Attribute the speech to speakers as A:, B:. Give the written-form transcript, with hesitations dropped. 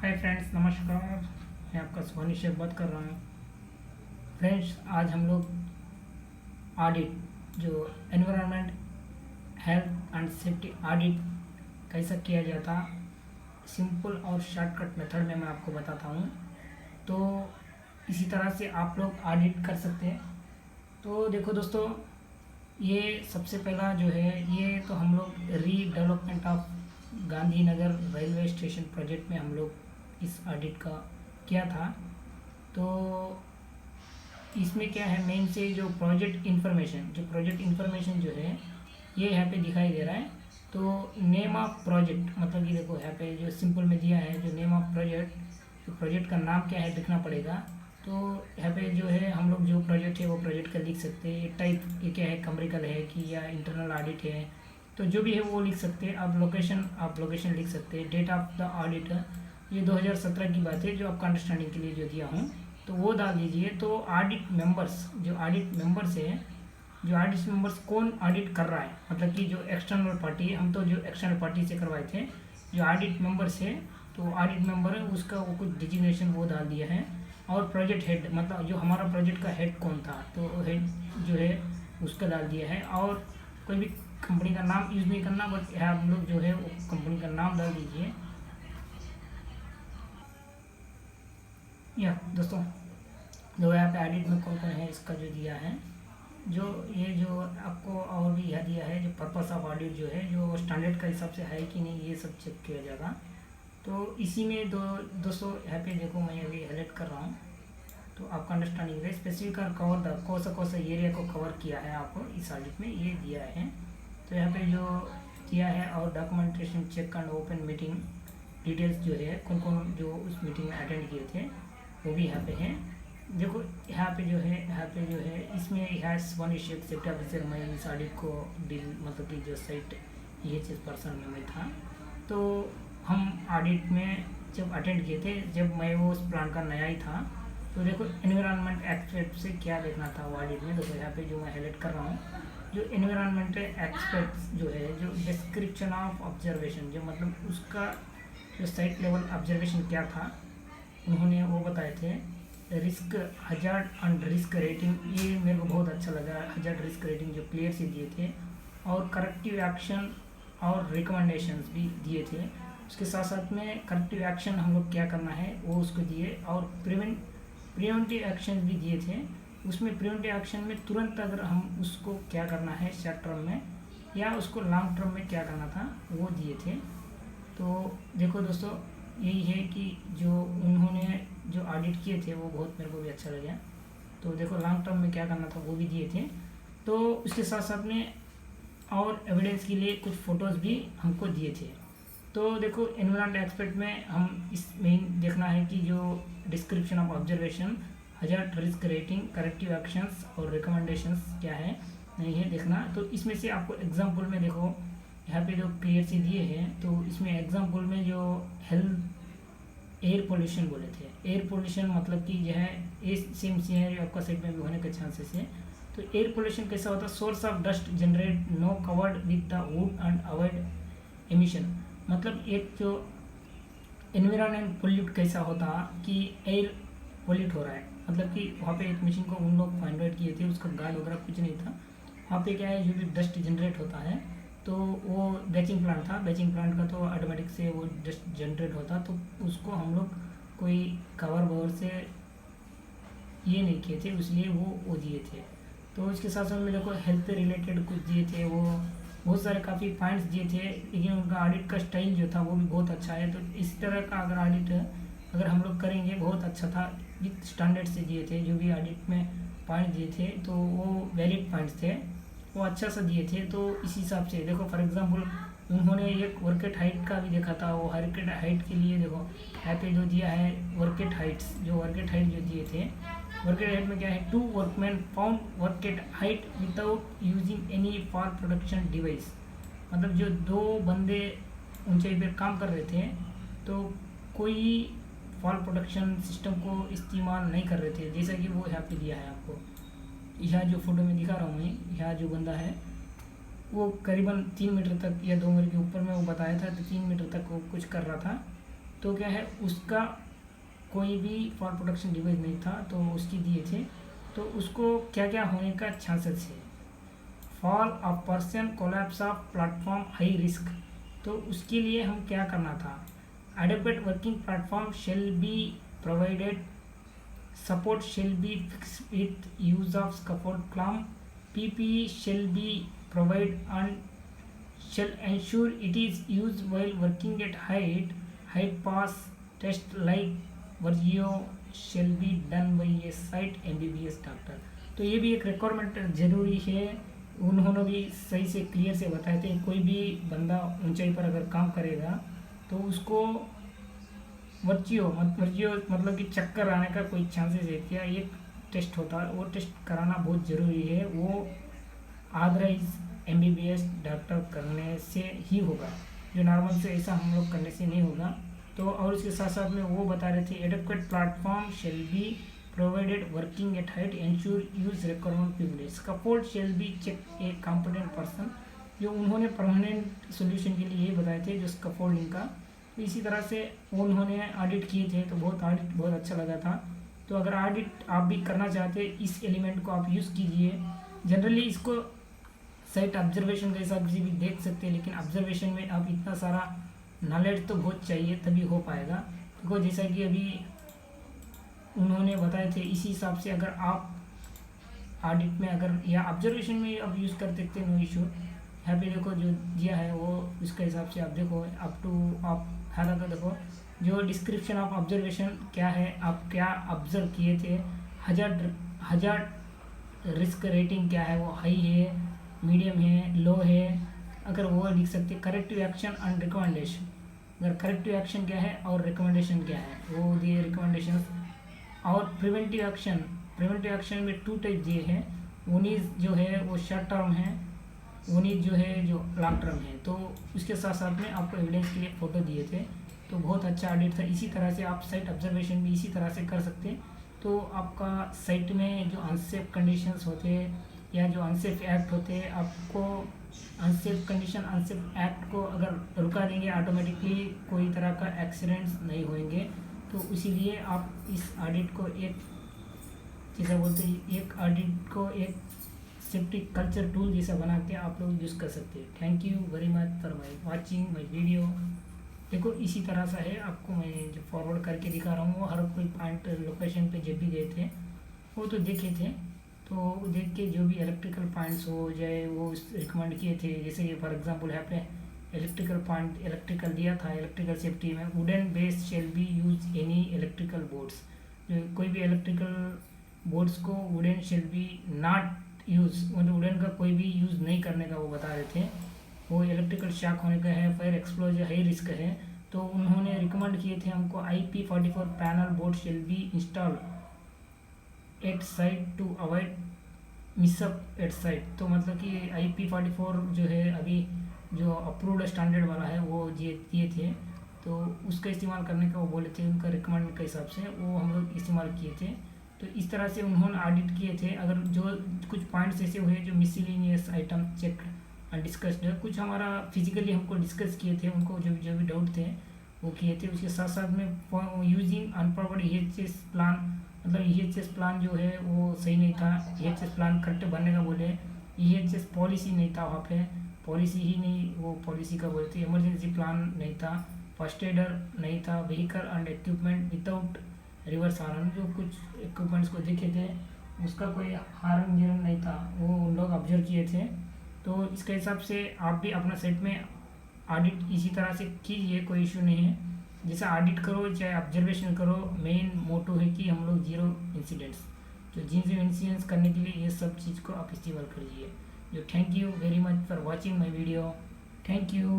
A: Hi friends, नमस्कार। मैं आपका सोनी शेख बात कर रहा हूँ। फ्रेंड्स, आज हम लोग ऑडिट जो environment health and safety audit कैसा किया जाता, सिंपल और शॉर्टकट मेथड में मैं आपको बताता हूँ। तो इसी तरह से आप लोग ऑडिट कर सकते हैं। तो देखो दोस्तों, ये सबसे पहला जो है, ये तो हम लोग redevelopment of Gandhinagar railway station project में हम लोग इस ऑडिट का किया था। तो इसमें क्या है, मेन से जो प्रोजेक्ट इन्फॉर्मेशन जो है ये यहाँ पे दिखाई दे रहा है। तो नेम ऑफ प्रोजेक्ट, मतलब ये देखो यहाँ पे जो सिंपल में दिया है, जो नेम ऑफ प्रोजेक्ट, जो प्रोजेक्ट का नाम क्या है लिखना पड़ेगा। तो यहाँ पे जो है हम लोग जो प्रोजेक्ट है वो प्रोजेक्ट का लिख सकते हैं। ये टाइप ये क्या है, कमर्शियल है कि या इंटरनल ऑडिट है, तो जो भी है वो लिख सकते हैं। आप लोकेशन लिख सकते हैं। डेट ऑफ द ऑडिट ये 2017 की बात है, जो आपका अंडरस्टैंडिंग के लिए जो दिया हूँ, तो वो डाल दीजिए। तो ऑडिट मेंबर्स है, जो ऑडिट मेंबर्स कौन ऑडिट कर रहा है, मतलब कि जो एक्सटर्नल पार्टी है, हम तो जो एक्सटर्नल पार्टी से करवाए थे। जो ऑडिट मेंबर्स है, तो ऑडिट मेंबर है उसका वो कुछ डिजिग्नेशन वो डाल दिया है। और प्रोजेक्ट हेड, मतलब जो हमारा प्रोजेक्ट का हेड कौन था, तो हेड जो है उसका डाल दिया है। और कोई भी कंपनी का नाम यूज़ नहीं करना, बट यहाँ हम लोग जो है वो कंपनी का नाम डाल दीजिए। या दोस्तों, जो यहाँ पे ऑडिट में कौन कौन है इसका जो दिया है, जो ये जो आपको और भी यह दिया है, जो पर्पस ऑफ ऑडिट जो है, जो स्टैंडर्ड का हिसाब से है कि नहीं, ये सब चेक किया जाएगा। तो इसी में दोस्तों यहाँ पे देखो, मैं अभी हाईलाइट कर रहा हूँ तो आपका अंडरस्टैंडिंग है। स्पेसिफिक और कवर कौन सा एरिया को कवर किया है आपको इस ऑडिट में, ये दिया है। तो यहाँ पे जो दिया है, और documentation check and open meeting details जो है, कौन कौन जो उस मीटिंग में अटेंड किए थे वो भी यहाँ पे है। देखो यहाँ पे जो है इसमें यहाँ सोनी शेख सेफ्टी ऑफिसर, मैं इस ऑडिट को डील, मतलब कि जो साइट ये चीज़ पर्सन में मैं था। तो हम ऑडिट में जब अटेंड किए थे, जब मैं वो उस प्लान का नया ही था, तो देखो एनवायरनमेंट एक्सपेक्ट से क्या देखना था वो ऑडिट में। देखो यहाँ पे जो मैं हाईलाइट कर रहा हूँ, जो एनवायरनमेंट एक्सपेक्ट्स जो है, जो डिस्क्रिप्शन ऑफ ऑब्जर्वेशन, जो मतलब उसका जो साइट लेवल ऑब्जर्वेशन क्या था, उन्होंने वो बताए थे। Risk hazard and risk rating, ये मेरे को बहुत अच्छा लगा। हजार्ड रिस्क रेटिंग जो क्लियर से दिए थे, और करेक्टिव एक्शन और रिकमेंडेशंस भी दिए थे। उसके साथ साथ में करेक्टिव एक्शन हम लोग क्या करना है वो उसको दिए, और प्रिवेंटिव एक्शन भी दिए थे। उसमें प्रिवेंटिव एक्शन में तुरंत अगर हम उसको क्या करना है शॉर्ट टर्म में, या उसको लॉन्ग टर्म में क्या करना था, वो दिए थे। तो देखो दोस्तों, यही है कि जो उन्होंने जो ऑडिट किए थे वो बहुत मेरे को भी अच्छा लगा। तो देखो लॉन्ग टर्म में क्या करना था वो भी दिए थे। तो उसके साथ साथ में और एविडेंस के लिए कुछ फ़ोटोज़ भी हमको दिए थे। तो देखो एनवायरमेंट एक्सपर्ट में हम इस मेन देखना है कि जो description of observation, hazard risk rating, corrective actions और रिकमेंडेशंस क्या है, नहीं है देखना। तो इसमें से आपको एग्जांपल में देखो, यहाँ पे जो क्लियर से दिए हैं, तो इसमें एग्जांपल में जो हेल्थ एयर पोल्यूशन बोले थे, एयर पोल्यूशन मतलब कि जो है ये सेम सीनरी आपका साइड में भी होने के चांसेस है। तो एयर पोल्यूशन कैसा होता है, source of dust generate no covered with the wood and avoid emission. मतलब एक जो एनवायरनमेंट पोल्यूट कैसा होता कि एयर पोल्यूट हो रहा है, मतलब कि वहाँ पे एक मशीन को उन लोग फाइंड आउट किए थे, उसका गार्ड वगैरह कुछ नहीं था। वहाँ पे क्या है, जो भी डस्ट जनरेट होता है, तो वो बैचिंग प्लांट था। बैचिंग प्लांट का तो ऑटोमेटिक से वो डस्ट जनरेट होता, तो उसको हम लोग कोई कवर ववर से ये नहीं किए थे, इसलिए वो दिए थे। तो इसके साथ साथ में देखो हेल्थ रिलेटेड कुछ दिए थे, वो बहुत सारे काफ़ी पॉइंट्स दिए थे। लेकिन उनका ऑडिट का स्टाइल जो था वो भी बहुत अच्छा है। तो इस तरह का अगर ऑडिट अगर हम लोग करेंगे, बहुत अच्छा था। विथ स्टैंडर्ड से दिए थे, जो भी ऑडिट में पॉइंट दिए थे तो वो वैलिड पॉइंट्स थे, वो अच्छा सा दिए थे। तो इस हिसाब से देखो, फॉर एग्जांपल उन्होंने एक वर्केट हाइट का भी देखा था। वो वर्केट हाइट के लिए देखो यहाँ पे जो दिया है, वर्केट हाइट्स, जो वर्केट हाइट जो दिए थे, वर्केट हाइट में क्या है, 2 workman found work at height without using any fall protection device. मतलब जो 2 बंदे ऊंचाई पर काम कर रहे थे, तो कोई फॉल प्रोटेक्शन सिस्टम को इस्तेमाल नहीं कर रहे थे, जैसा कि वो यहाँ पे दिया है आपको। यहाँ जो फोटो में दिखा रहा हूँ मैं, यहाँ जो बंदा है वो करीबन 3 मीटर तक या 2 मीटर के ऊपर में वो बताया था, तो 3 मीटर तक वो कुछ कर रहा था। तो क्या है, उसका कोई भी फॉल प्रोटेक्शन डिवाइस नहीं था, तो उसकी दिए थे। तो उसको क्या क्या होने का चांसेस है, fall of person, collapse of platform, high risk. तो उसके लिए हम क्या करना था, adequate working platform shall be provided, support shall be fixed with use of scaffold clamp, PPE shall be provided and shall ensure it is used while working at height pass test like Virgio shall be done by a site MBBS doctor. तो ये भी एक requirement ज़रूरी है, उन्होंने भी सही से क्लियर से बताए थे। कोई भी बंदा ऊंचाई पर अगर काम करेगा तो उसको वर्जियो मतलब कि चक्कर आने का कोई चांसेस है क्या, एक टेस्ट होता है, वो टेस्ट कराना बहुत ज़रूरी है। वो ऑथराइज MBBS डॉक्टर करने से ही होगा, जो नॉर्मल से ऐसा हम लोग करने से नहीं होगा। तो और इसके साथ साथ में वो बता रहे थे, adequate platform shall be provided working at height, ensure use requirement privilege, scaffold shall be check a competent person. जो उन्होंने परमानेंट सोल्यूशन के लिए ये बताए थे, जो स्कैफोल्डिंग का। इसी तरह से उन्होंने ऑडिट किए थे, तो ऑडिट बहुत अच्छा लगा था। तो अगर ऑडिट आप भी करना चाहते हैं, इस एलिमेंट को आप यूज़ कीजिए। जनरली इसको साइट ऑब्जर्वेशन के हिसाब से भी देख सकते हैं, लेकिन ऑब्जर्वेशन में आप इतना सारा नॉलेज तो बहुत चाहिए तभी हो पाएगा। देखो जैसा कि अभी उन्होंने बताए थे, इसी हिसाब से अगर आप ऑडिट में अगर या ऑब्जर्वेशन में आप यूज़ कर सकते हैं, नो इशू। यहाँ पे देखो जो दिया है वो उसके हिसाब से आप देखो अप टू आप है तो देखो जो डिस्क्रिप्शन ऑफ ऑब्जर्वेशन क्या है, आप क्या ऑब्जर्व किए थे, हजार रिस्क रेटिंग क्या है, वो हाई है, मीडियम है, लो है, अगर वो लिख सकते। करेक्टिव एक्शन एंड रिकमेंडेशन, अगर करेक्टिव एक्शन क्या है और रिकमेंडेशन क्या है वो दिए रिकमेंडेशन। और प्रिवेंटिव एक्शन में 2 टाइप दिए हैं, वन इज जो है वो शॉर्ट टर्म है, वन इज जो है जो लॉन्ग टर्म है। तो उसके साथ साथ में आपको एविडेंस के लिए फ़ोटो दिए थे। तो बहुत अच्छा ऑडिट था। इसी तरह से आप साइट ऑब्जर्वेशन भी इसी तरह से कर सकते हैं। तो आपका साइट में जो अनसेफ कंडीशंस होते हैं या जो अनसेफ एक्ट होते हैं, आपको अनसेफ कंडीशन अनसेफ एक्ट को अगर रुका देंगे, ऑटोमेटिकली कोई तरह का एक्सीडेंट्स नहीं होंगे। तो इसीलिए आप इस ऑडिट को एक जैसा बोलते हैं, एक ऑडिट को एक सेफ्टी कल्चर टूल जैसा बना के आप लोग यूज़ कर सकते हैं। Thank you very much for watching my video. देखो इसी तरह सा है, आपको मैं जो फॉरवर्ड करके दिखा रहा हूँ, वो हर कोई पॉइंट लोकेशन पे जब भी गए थे वो तो देखे थे। तो देख के जो भी इलेक्ट्रिकल पॉइंट्स हो जाए वो रिकमेंड किए थे। जैसे कि फॉर एग्जांपल यहाँ पे इलेक्ट्रिकल पॉइंट इलेक्ट्रिकल दिया था, इलेक्ट्रिकल सेफ्टी में wooden base shall be use any electrical boards, जो कोई भी इलेक्ट्रिकल बोर्ड्स को wooden shall be not use, मतलब वुडन का कोई भी यूज़ नहीं करने का वो बता रहे थे। वो इलेक्ट्रिकल शॉक होने का है, फायर एक्सप्लोजर हाई रिस्क है। तो उन्होंने रिकमेंड किए थे हमको IP44 panel board shall be install at site to avoid mishap at site. तो मतलब कि IP44 जो है अभी जो अप्रूव्ड स्टैंडर्ड वाला है वो दिए थे, तो उसका इस्तेमाल करने का वो बोले थे। उनका रिकमेंड के हिसाब से वो हम लोग इस्तेमाल किए थे। तो इस तरह से उन्होंने ऑडिट किए थे। अगर जो कुछ पॉइंट्स ऐसे हुए जो miscellaneous item check and discussed है, कुछ हमारा फिजिकली हमको डिस्कस किए थे, उनको जो भी डाउट थे वो किए थे। उसके साथ साथ में यूजिंग अनप्रॉपर EHS प्लान, मतलब EHS प्लान जो है वो सही नहीं था। EHS प्लान करेक्ट बनने का बोले, EHS पॉलिसी नहीं था, वहाँ पे पॉलिसी ही नहीं, वो पॉलिसी का बोलते इमरजेंसी प्लान नहीं था, फर्स्ट एडर नहीं था, vehicle and equipment without reverse horn, जो कुछ इक्विपमेंट्स को देखे थे उसका कोई हार्न जीरन नहीं था, वो उन लोग ऑब्जर्व किए थे। तो इसके हिसाब से आप भी अपना सेट में ऑडिट इसी तरह से कीजिए, कोई इशू नहीं है। जैसा ऑडिट करो चाहे ऑब्जर्वेशन करो, मेन मोटो है कि हम लोग जीरो इंसिडेंट्स, जो जीरो इंसिडेंट्स करने के लिए ये सब चीज़ को आप इस्तेमाल करिए। जो thank you very much for watching my video, thank you.